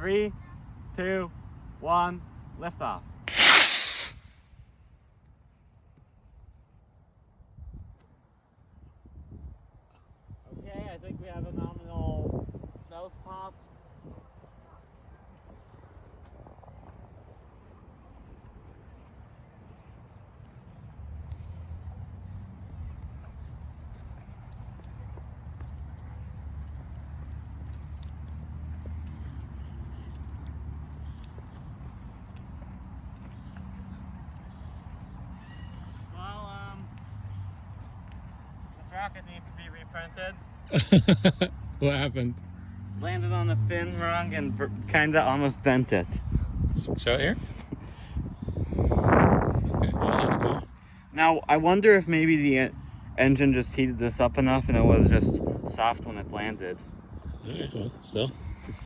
3, 2, 1, lift off. Okay, I think we have a nominal nose pop. This rocket needs to be reprinted. What happened? Landed on the fin wrong and kinda almost bent it. Show it here. Okay, well, that's cool. Now, I wonder if maybe the engine just heated this up enough and it was just soft when it landed. Alright, well, still.